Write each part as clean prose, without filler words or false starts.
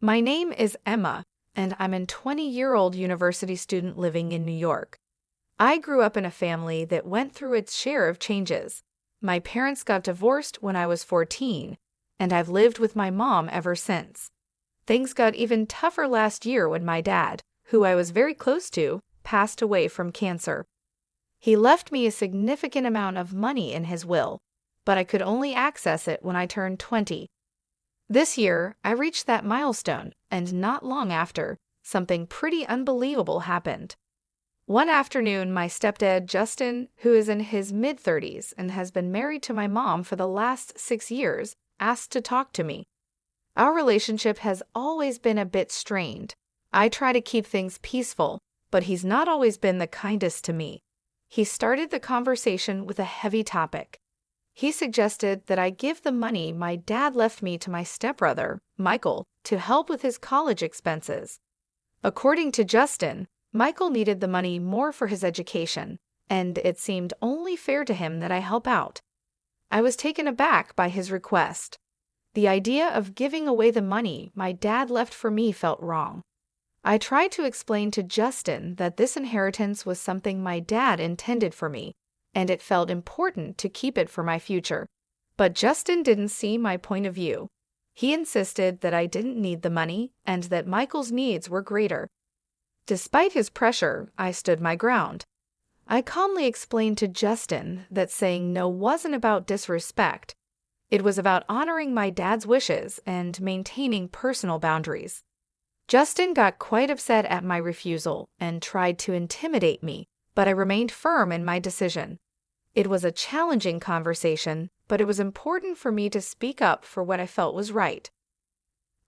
My name is Emma, and I'm a 20-year-old university student living in New York. I grew up in a family that went through its share of changes. My parents got divorced when I was 14, and I've lived with my mom ever since. Things got even tougher last year when my dad, who I was very close to, passed away from cancer. He left me a significant amount of money in his will, but I could only access it when I turned 20. This year, I reached that milestone, and not long after, something pretty unbelievable happened. One afternoon, my stepdad, Justin, who is in his mid-30s and has been married to my mom for the last 6 years, asked to talk to me. Our relationship has always been a bit strained. I try to keep things peaceful, but he's not always been the kindest to me. He started the conversation with a heavy topic. He suggested that I give the money my dad left me to my stepbrother, Michael, to help with his college expenses. According to Justin, Michael needed the money more for his education, and it seemed only fair to him that I help out. I was taken aback by his request. The idea of giving away the money my dad left for me felt wrong. I tried to explain to Justin that this inheritance was something my dad intended for me, and it felt important to keep it for my future. But Justin didn't see my point of view. He insisted that I didn't need the money and that Michael's needs were greater. Despite his pressure, I stood my ground. I calmly explained to Justin that saying no wasn't about disrespect. It was about honoring my dad's wishes and maintaining personal boundaries. Justin got quite upset at my refusal and tried to intimidate me, but I remained firm in my decision. It was a challenging conversation, but it was important for me to speak up for what I felt was right.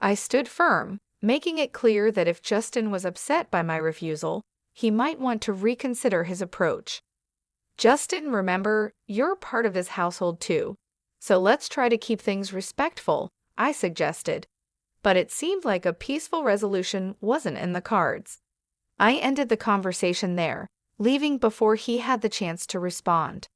I stood firm, making it clear that if Justin was upset by my refusal, he might want to reconsider his approach. Justin, remember, you're part of this household too, so let's try to keep things respectful, I suggested. But it seemed like a peaceful resolution wasn't in the cards. I ended the conversation there, leaving before he had the chance to respond.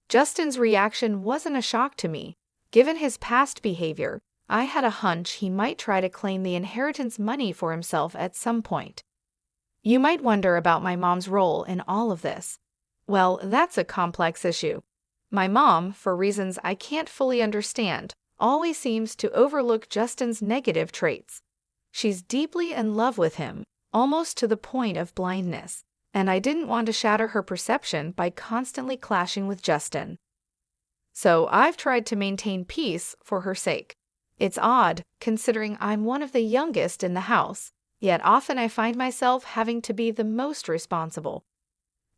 Justin's reaction wasn't a shock to me. Given his past behavior, I had a hunch he might try to claim the inheritance money for himself at some point. You might wonder about my mom's role in all of this. Well, that's a complex issue. My mom, for reasons I can't fully understand, always seems to overlook Justin's negative traits. She's deeply in love with him, almost to the point of blindness, and I didn't want to shatter her perception by constantly clashing with Justin. So I've tried to maintain peace for her sake. It's odd, considering I'm one of the youngest in the house, yet often I find myself having to be the most responsible.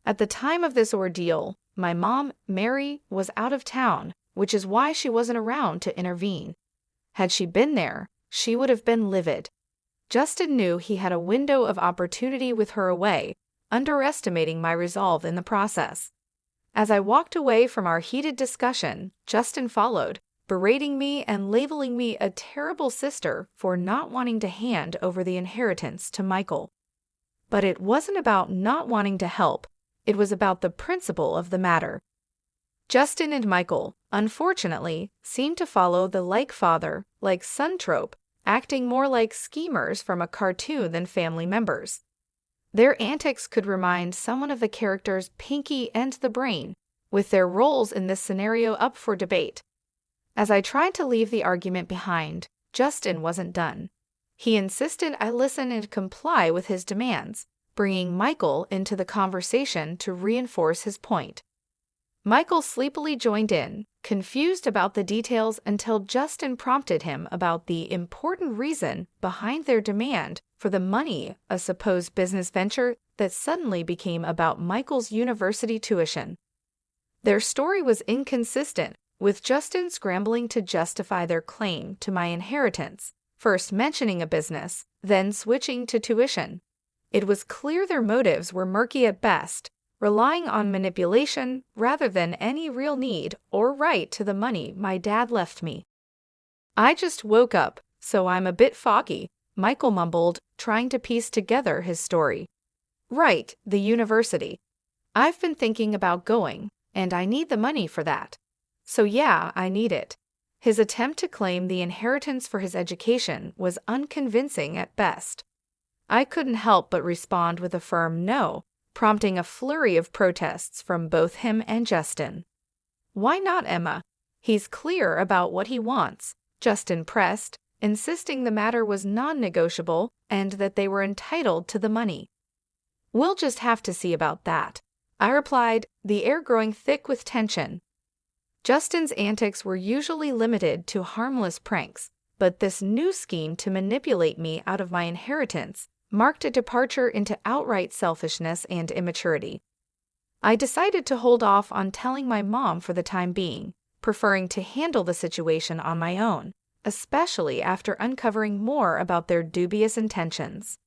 At the time of this ordeal, my mom, Mary, was out of town, which is why she wasn't around to intervene. Had she been there, she would have been livid. Justin knew he had a window of opportunity with her away, underestimating my resolve in the process. As I walked away from our heated discussion, Justin followed, berating me and labeling me a terrible sister for not wanting to hand over the inheritance to Michael. But it wasn't about not wanting to help, it was about the principle of the matter. Justin and Michael, unfortunately, seemed to follow the like father, like son trope, acting more like schemers from a cartoon than family members. Their antics could remind someone of the characters Pinky and the Brain, with their roles in this scenario up for debate. As I tried to leave the argument behind, Justin wasn't done. He insisted I listen and comply with his demands, bringing Michael into the conversation to reinforce his point. Michael sleepily joined in, confused about the details until Justin prompted him about the important reason behind their demand for the money, a supposed business venture that suddenly became about Michael's university tuition. Their story was inconsistent, with Justin scrambling to justify their claim to my inheritance, first mentioning a business, then switching to tuition. It was clear their motives were murky at best, relying on manipulation rather than any real need or right to the money my dad left me. I just woke up, so I'm a bit foggy, Michael mumbled, trying to piece together his story. Right, the university. I've been thinking about going, and I need the money for that. So yeah, I need it. His attempt to claim the inheritance for his education was unconvincing at best. I couldn't help but respond with a firm no, prompting a flurry of protests from both him and Justin. "Why not, Emma? He's clear about what he wants," Justin pressed, insisting the matter was non-negotiable and that they were entitled to the money. "We'll just have to see about that," I replied, the air growing thick with tension. Justin's antics were usually limited to harmless pranks, but this new scheme to manipulate me out of my inheritance marked a departure into outright selfishness and immaturity. I decided to hold off on telling my mom for the time being, preferring to handle the situation on my own, especially after uncovering more about their dubious intentions.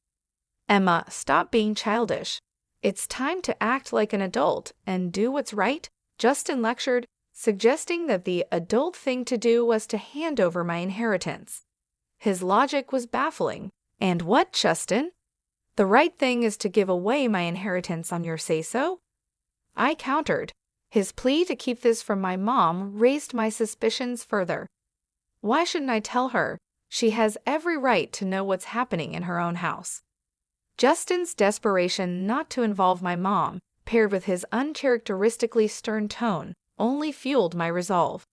"Emma, stop being childish. It's time to act like an adult and do what's right," Justin lectured, suggesting that the adult thing to do was to hand over my inheritance. His logic was baffling. "And what, Justin? The right thing is to give away my inheritance on your say-so?" I countered. His plea to keep this from my mom raised my suspicions further. Why shouldn't I tell her? She has every right to know what's happening in her own house. Justin's desperation not to involve my mom, paired with his uncharacteristically stern tone, only fueled my resolve.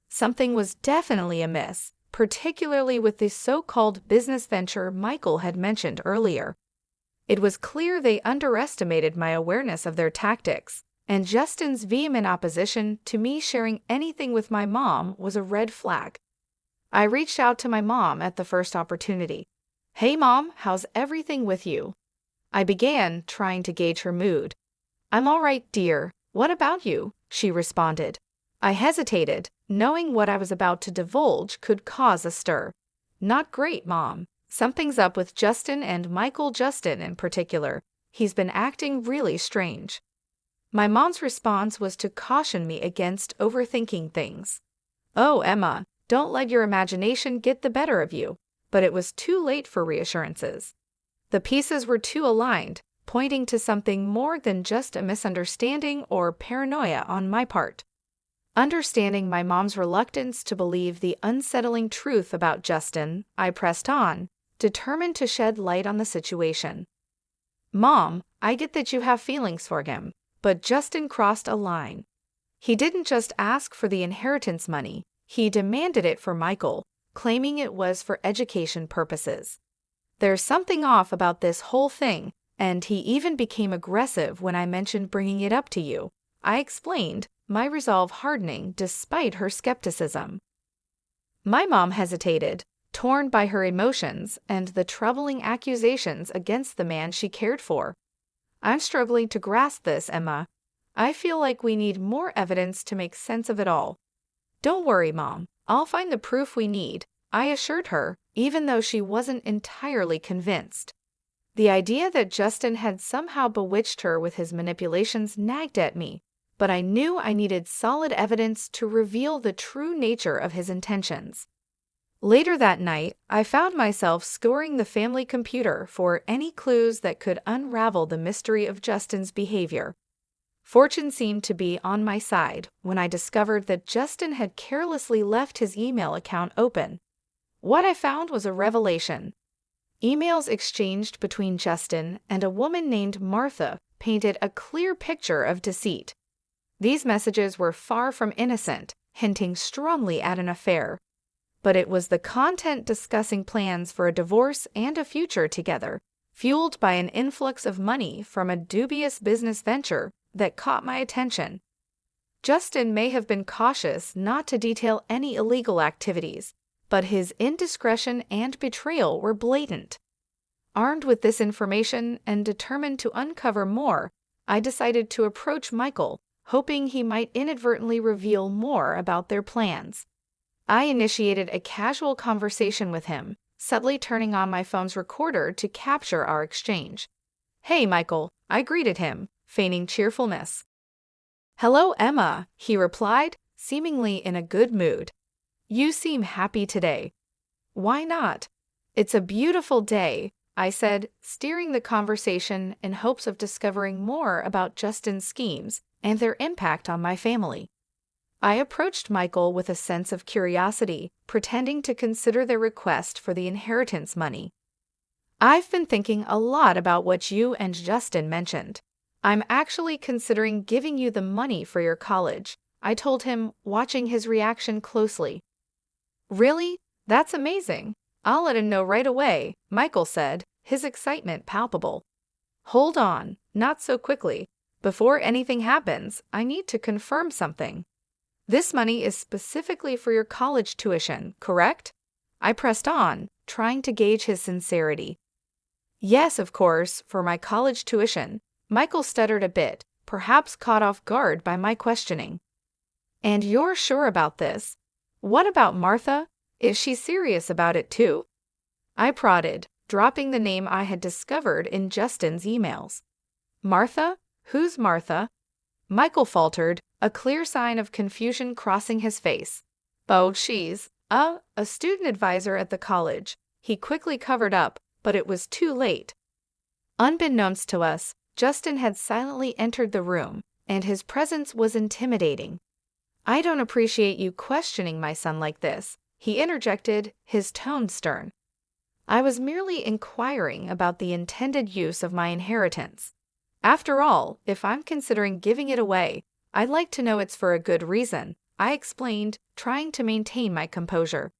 Something was definitely amiss, particularly with the so-called business venture Michael had mentioned earlier. It was clear they underestimated my awareness of their tactics, and Justin's vehement opposition to me sharing anything with my mom was a red flag. I reached out to my mom at the first opportunity. "Hey Mom, how's everything with you?" I began, trying to gauge her mood. "I'm all right, dear. What about you?" she responded. I hesitated, knowing what I was about to divulge could cause a stir. "Not great, Mom. Something's up with Justin and Michael Justin in particular. He's been acting really strange." My mom's response was to caution me against overthinking things. "Oh, Emma, don't let your imagination get the better of you." But it was too late for reassurances. The pieces were too aligned, pointing to something more than just a misunderstanding or paranoia on my part. Understanding my mom's reluctance to believe the unsettling truth about Justin, I pressed on, determined to shed light on the situation. "Mom, I get that you have feelings for him, but Justin crossed a line. He didn't just ask for the inheritance money, he demanded it for Michael, claiming it was for education purposes. There's something off about this whole thing, and he even became aggressive when I mentioned bringing it up to you," I explained, my resolve hardening despite her skepticism. My mom hesitated, torn by her emotions and the troubling accusations against the man she cared for. "I'm struggling to grasp this, Emma. I feel like we need more evidence to make sense of it all." "Don't worry, Mom. I'll find the proof we need," I assured her, even though she wasn't entirely convinced. The idea that Justin had somehow bewitched her with his manipulations nagged at me, but I knew I needed solid evidence to reveal the true nature of his intentions. Later that night, I found myself scouring the family computer for any clues that could unravel the mystery of Justin's behavior. Fortune seemed to be on my side when I discovered that Justin had carelessly left his email account open. What I found was a revelation. Emails exchanged between Justin and a woman named Martha painted a clear picture of deceit. These messages were far from innocent, hinting strongly at an affair. But it was the content discussing plans for a divorce and a future together, fueled by an influx of money from a dubious business venture, that caught my attention. Justin may have been cautious not to detail any illegal activities, but his indiscretion and betrayal were blatant. Armed with this information and determined to uncover more, I decided to approach Michael, hoping he might inadvertently reveal more about their plans. I initiated a casual conversation with him, subtly turning on my phone's recorder to capture our exchange. "Hey, Michael," I greeted him, feigning cheerfulness. "Hello, Emma," he replied, seemingly in a good mood. "You seem happy today." "Why not? It's a beautiful day," I said, steering the conversation in hopes of discovering more about Justin's schemes and their impact on my family. I approached Michael with a sense of curiosity, pretending to consider their request for the inheritance money. I've been thinking a lot about what you and Justin mentioned. I'm actually considering giving you the money for your college, I told him, watching his reaction closely. Really? That's amazing. I'll let him know right away, Michael said, his excitement palpable. Hold on, not so quickly. Before anything happens, I need to confirm something. This money is specifically for your college tuition, correct? I pressed on, trying to gauge his sincerity. Yes, of course, for my college tuition. Michael stuttered a bit, perhaps caught off guard by my questioning. And you're sure about this? What about Martha? Is she serious about it too? I prodded, dropping the name I had discovered in Justin's emails. Martha? Who's Martha? Michael faltered, a clear sign of confusion crossing his face. Oh, she's a student advisor at the college. He quickly covered up, but it was too late. Unbeknownst to us, Justin had silently entered the room, and his presence was intimidating. I don't appreciate you questioning my son like this, he interjected, his tone stern. I was merely inquiring about the intended use of my inheritance. After all, if I'm considering giving it away, I'd like to know it's for a good reason, I explained, trying to maintain my composure.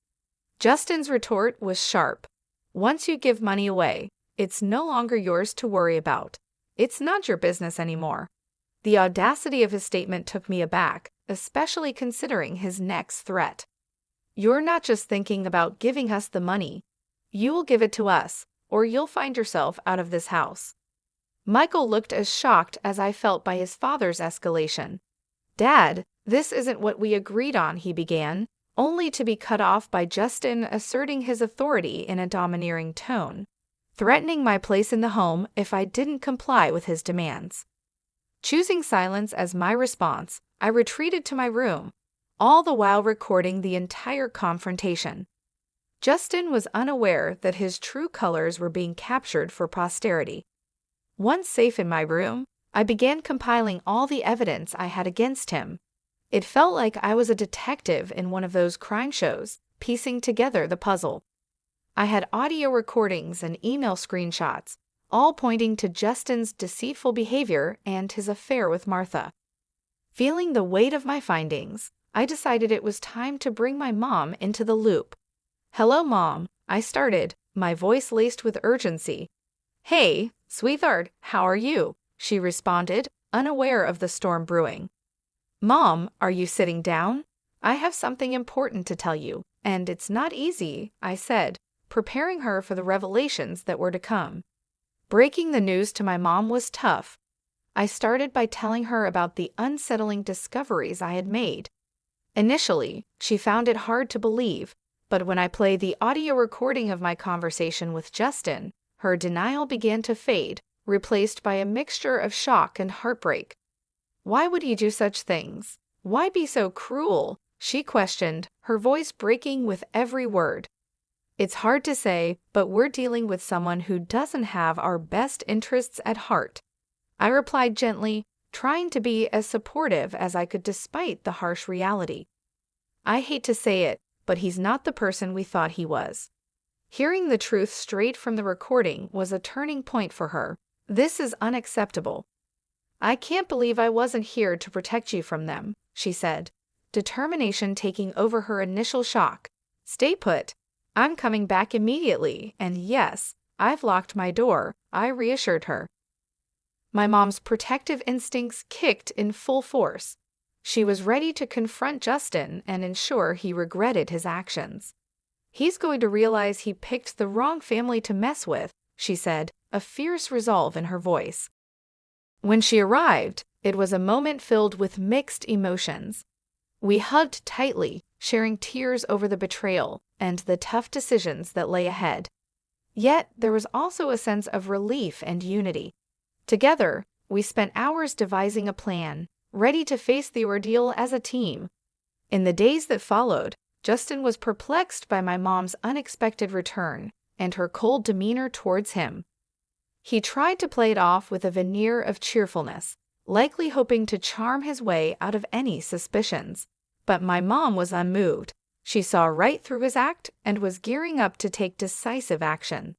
Justin's retort was sharp. Once you give money away, it's no longer yours to worry about. It's not your business anymore. The audacity of his statement took me aback, especially considering his next threat. You're not just thinking about giving us the money. You will give it to us, or you'll find yourself out of this house. Michael looked as shocked as I felt by his father's escalation. Dad, this isn't what we agreed on, he began, only to be cut off by Justin asserting his authority in a domineering tone, threatening my place in the home if I didn't comply with his demands. Choosing silence as my response, I retreated to my room, all the while recording the entire confrontation. Justin was unaware that his true colors were being captured for posterity. Once safe in my room, I began compiling all the evidence I had against him. It felt like I was a detective in one of those crime shows, piecing together the puzzle. I had audio recordings and email screenshots, all pointing to Justin's deceitful behavior and his affair with Martha. Feeling the weight of my findings, I decided it was time to bring my mom into the loop. Hello, Mom, I started, my voice laced with urgency. Hey, sweetheart, how are you? She responded, unaware of the storm brewing. Mom, are you sitting down? I have something important to tell you, and it's not easy, I said, preparing her for the revelations that were to come. Breaking the news to my mom was tough. I started by telling her about the unsettling discoveries I had made. Initially, she found it hard to believe, but when I played the audio recording of my conversation with Justin, her denial began to fade, replaced by a mixture of shock and heartbreak. Why would he do such things? Why be so cruel? She questioned, her voice breaking with every word. It's hard to say, but we're dealing with someone who doesn't have our best interests at heart. I replied gently, trying to be as supportive as I could despite the harsh reality. I hate to say it, but he's not the person we thought he was. Hearing the truth straight from the recording was a turning point for her. This is unacceptable. I can't believe I wasn't here to protect you from them, she said, determination taking over her initial shock. Stay put. I'm coming back immediately, and yes, I've locked my door, I reassured her. My mom's protective instincts kicked in full force. She was ready to confront Justin and ensure he regretted his actions. He's going to realize he picked the wrong family to mess with, she said, a fierce resolve in her voice. When she arrived, it was a moment filled with mixed emotions. We hugged tightly, sharing tears over the betrayal and the tough decisions that lay ahead. Yet there was also a sense of relief and unity. Together, we spent hours devising a plan, ready to face the ordeal as a team. In the days that followed, Justin was perplexed by my mom's unexpected return and her cold demeanor towards him. He tried to play it off with a veneer of cheerfulness, likely hoping to charm his way out of any suspicions. But my mom was unmoved. She saw right through his act and was gearing up to take decisive action.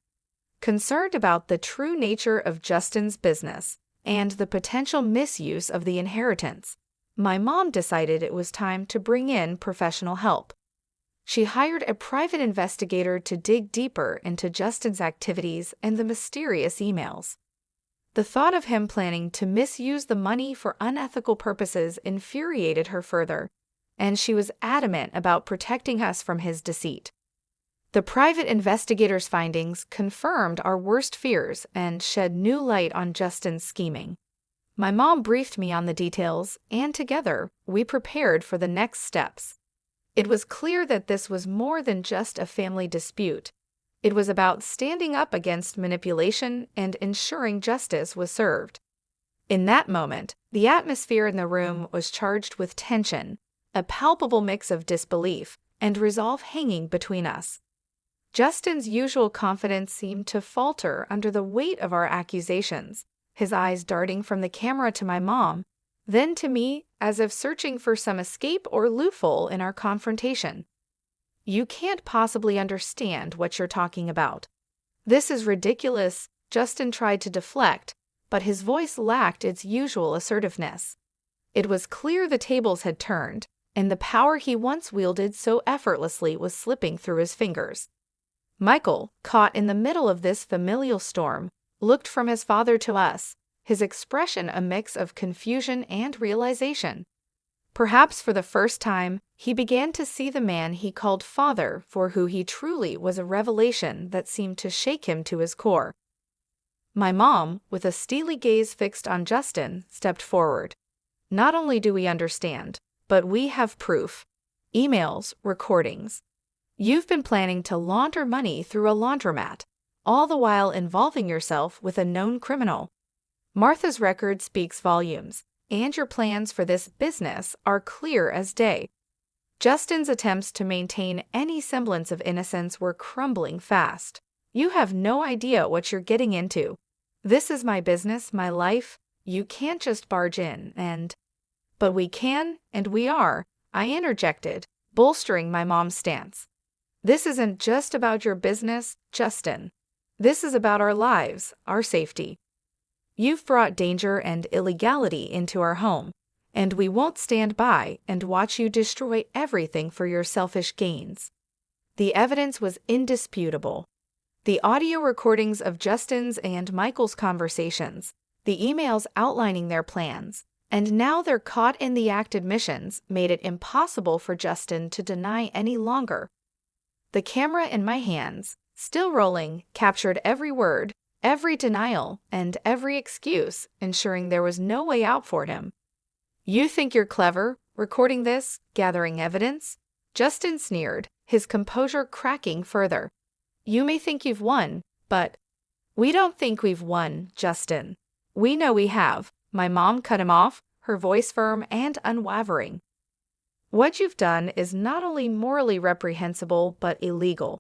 Concerned about the true nature of Justin's business and the potential misuse of the inheritance, my mom decided it was time to bring in professional help. She hired a private investigator to dig deeper into Justin's activities and the mysterious emails. The thought of him planning to misuse the money for unethical purposes infuriated her further, and she was adamant about protecting us from his deceit. The private investigator's findings confirmed our worst fears and shed new light on Justin's scheming. My mom briefed me on the details, and together, we prepared for the next steps. It was clear that this was more than just a family dispute. It was about standing up against manipulation and ensuring justice was served. In that moment, the atmosphere in the room was charged with tension, a palpable mix of disbelief and resolve hanging between us. Justin's usual confidence seemed to falter under the weight of our accusations, his eyes darting from the camera to my mom, then to me, as if searching for some escape or loophole in our confrontation. "You can't possibly understand what you're talking about. This is ridiculous," Justin tried to deflect, but his voice lacked its usual assertiveness. It was clear the tables had turned, and the power he once wielded so effortlessly was slipping through his fingers. Michael, caught in the middle of this familial storm, looked from his father to us, his expression a mix of confusion and realization. Perhaps for the first time, he began to see the man he called father for who he truly was, a revelation that seemed to shake him to his core. My mom, with a steely gaze fixed on Justin, stepped forward. "Not only do we understand, but we have proof. Emails, recordings. You've been planning to launder money through a laundromat, all the while involving yourself with a known criminal. Martha's record speaks volumes, and your plans for this business are clear as day." Justin's attempts to maintain any semblance of innocence were crumbling fast. "You have no idea what you're getting into. This is my business, my life. You can't just barge in and—" "But we can, and we are," I interjected, bolstering my mom's stance. "This isn't just about your business, Justin. This is about our lives, our safety. You've brought danger and illegality into our home, and we won't stand by and watch you destroy everything for your selfish gains." The evidence was indisputable. The audio recordings of Justin's and Michael's conversations, the emails outlining their plans, and now their caught-in-the-act admissions made it impossible for Justin to deny any longer. The camera in my hands, still rolling, captured every word, every denial, and every excuse, ensuring there was no way out for him. "You think you're clever, recording this, gathering evidence?" Justin sneered, his composure cracking further. "You may think you've won, but—" "We don't think we've won, Justin. We know we have," my mom cut him off, her voice firm and unwavering. "What you've done is not only morally reprehensible but illegal.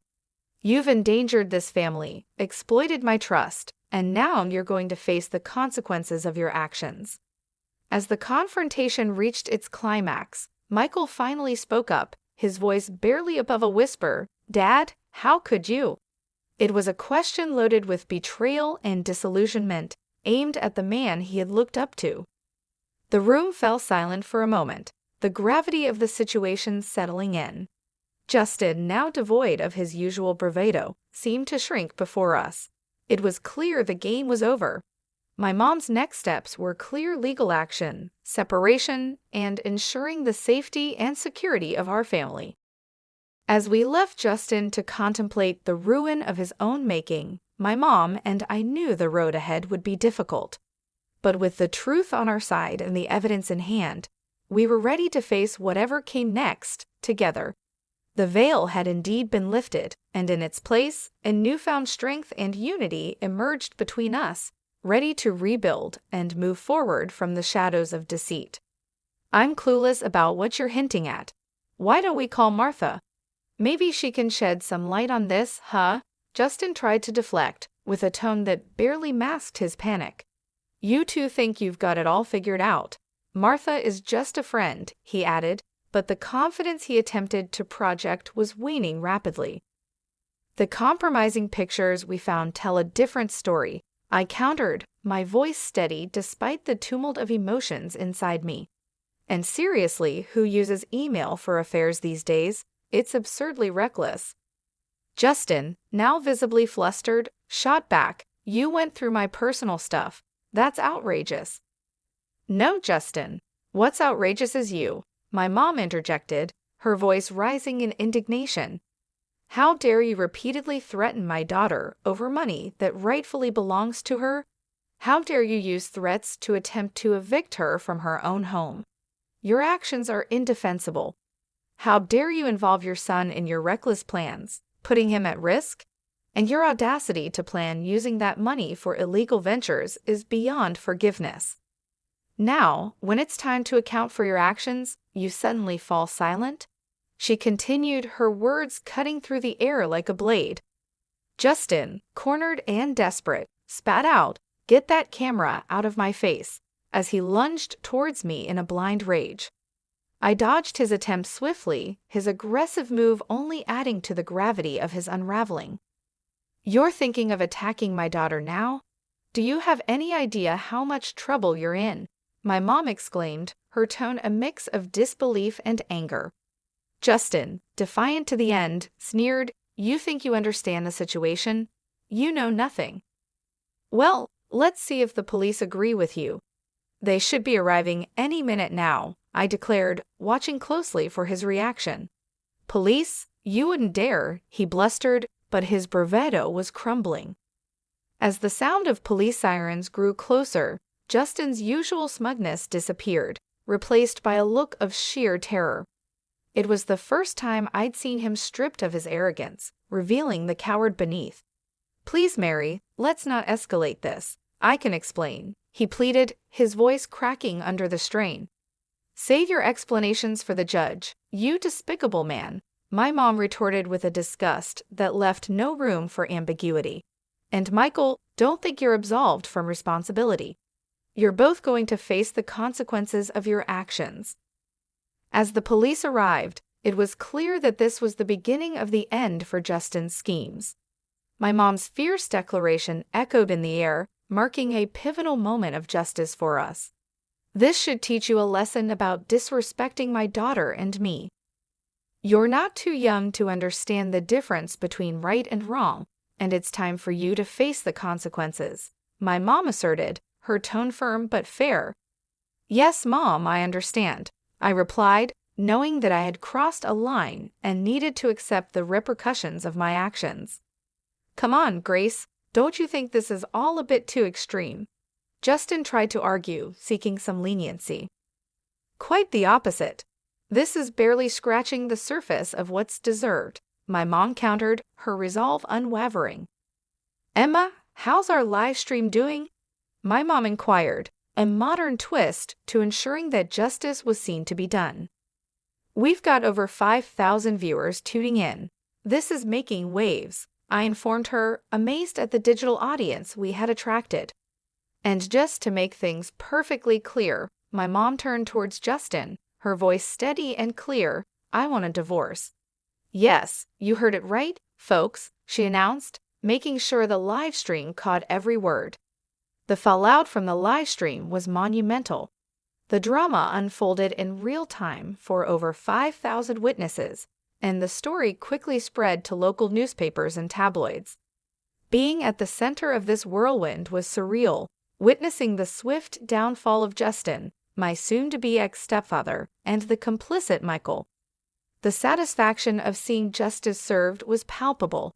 You've endangered this family, exploited my trust, and now you're going to face the consequences of your actions." As the confrontation reached its climax, Michael finally spoke up, his voice barely above a whisper. "Dad, how could you?" It was a question loaded with betrayal and disillusionment, aimed at the man he had looked up to. The room fell silent for a moment, the gravity of the situation settling in. Justin, now devoid of his usual bravado, seemed to shrink before us. It was clear the game was over. My mom's next steps were clear legal action, separation, and ensuring the safety and security of our family. As we left Justin to contemplate the ruin of his own making, my mom and I knew the road ahead would be difficult. But with the truth on our side and the evidence in hand, we were ready to face whatever came next, together. The veil had indeed been lifted, and in its place, a newfound strength and unity emerged between us, ready to rebuild and move forward from the shadows of deceit. "I'm clueless about what you're hinting at. Why don't we call Martha? Maybe she can shed some light on this, huh?" Justin tried to deflect, with a tone that barely masked his panic. "You two think you've got it all figured out. Martha is just a friend," he added, but the confidence he attempted to project was waning rapidly. The compromising pictures we found tell a different story, I countered, my voice steady despite the tumult of emotions inside me. And seriously, who uses email for affairs these days? It's absurdly reckless. Justin, now visibly flustered, shot back, "You went through my personal stuff. That's outrageous." "No, Justin. What's outrageous is you," my mom interjected, her voice rising in indignation. "How dare you repeatedly threaten my daughter over money that rightfully belongs to her? How dare you use threats to attempt to evict her from her own home? Your actions are indefensible. How dare you involve your son in your reckless plans, putting him at risk? And your audacity to plan using that money for illegal ventures is beyond forgiveness. Now, when it's time to account for your actions, you suddenly fall silent?" She continued, her words cutting through the air like a blade. Justin, cornered and desperate, spat out, "Get that camera out of my face," as he lunged towards me in a blind rage. I dodged his attempt swiftly, his aggressive move only adding to the gravity of his unraveling. "You're thinking of attacking my daughter now? Do you have any idea how much trouble you're in?" my mom exclaimed, her tone a mix of disbelief and anger. Justin, defiant to the end, sneered, "You think you understand the situation? You know nothing." "Well, let's see if the police agree with you. They should be arriving any minute now," I declared, watching closely for his reaction. "Police? You wouldn't dare," he blustered, but his bravado was crumbling. As the sound of police sirens grew closer, Justin's usual smugness disappeared, replaced by a look of sheer terror. It was the first time I'd seen him stripped of his arrogance, revealing the coward beneath. "Please, Mary, let's not escalate this. I can explain," he pleaded, his voice cracking under the strain. "Save your explanations for the judge, you despicable man," my mom retorted with a disgust that left no room for ambiguity. "And Michael, don't think you're absolved from responsibility. You're both going to face the consequences of your actions." As the police arrived, it was clear that this was the beginning of the end for Justin's schemes. My mom's fierce declaration echoed in the air, marking a pivotal moment of justice for us. "This should teach you a lesson about disrespecting my daughter and me. You're not too young to understand the difference between right and wrong, and it's time for you to face the consequences," my mom asserted, her tone firm but fair. "Yes, Mom, I understand," I replied, knowing that I had crossed a line and needed to accept the repercussions of my actions. "Come on, Grace, don't you think this is all a bit too extreme?" Justin tried to argue, seeking some leniency. "Quite the opposite. This is barely scratching the surface of what's deserved," my mom countered, her resolve unwavering. "Emma, how's our live stream doing?" my mom inquired, a modern twist to ensuring that justice was seen to be done. "We've got over 5,000 viewers tuning in. This is making waves," I informed her, amazed at the digital audience we had attracted. "And just to make things perfectly clear," my mom turned towards Justin, her voice steady and clear, "I want a divorce." "Yes, you heard it right, folks," she announced, making sure the live stream caught every word. The fallout from the live stream was monumental. The drama unfolded in real time for over 5,000 witnesses, and the story quickly spread to local newspapers and tabloids. Being at the center of this whirlwind was surreal, witnessing the swift downfall of Justin, my soon-to-be ex-stepfather, and the complicit Michael. The satisfaction of seeing justice served was palpable.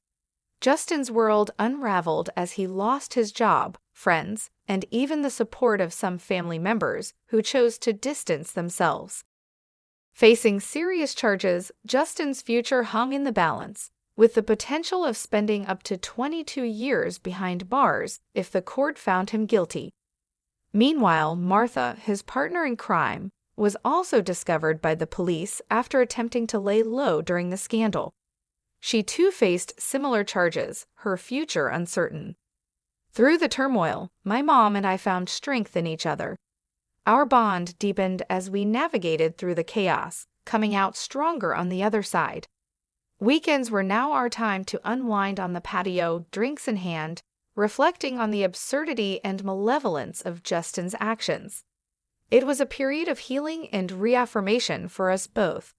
Justin's world unraveled as he lost his job, friends, and even the support of some family members who chose to distance themselves. Facing serious charges, Justin's future hung in the balance, with the potential of spending up to 22 years behind bars if the court found him guilty. Meanwhile, Martha, his partner in crime, was also discovered by the police after attempting to lay low during the scandal. She too faced similar charges, her future uncertain. Through the turmoil, my mom and I found strength in each other. Our bond deepened as we navigated through the chaos, coming out stronger on the other side. Weekends were now our time to unwind on the patio, drinks in hand, reflecting on the absurdity and malevolence of Justin's actions. It was a period of healing and reaffirmation for us both.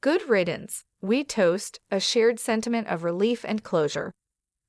Good riddance, we toast, a shared sentiment of relief and closure.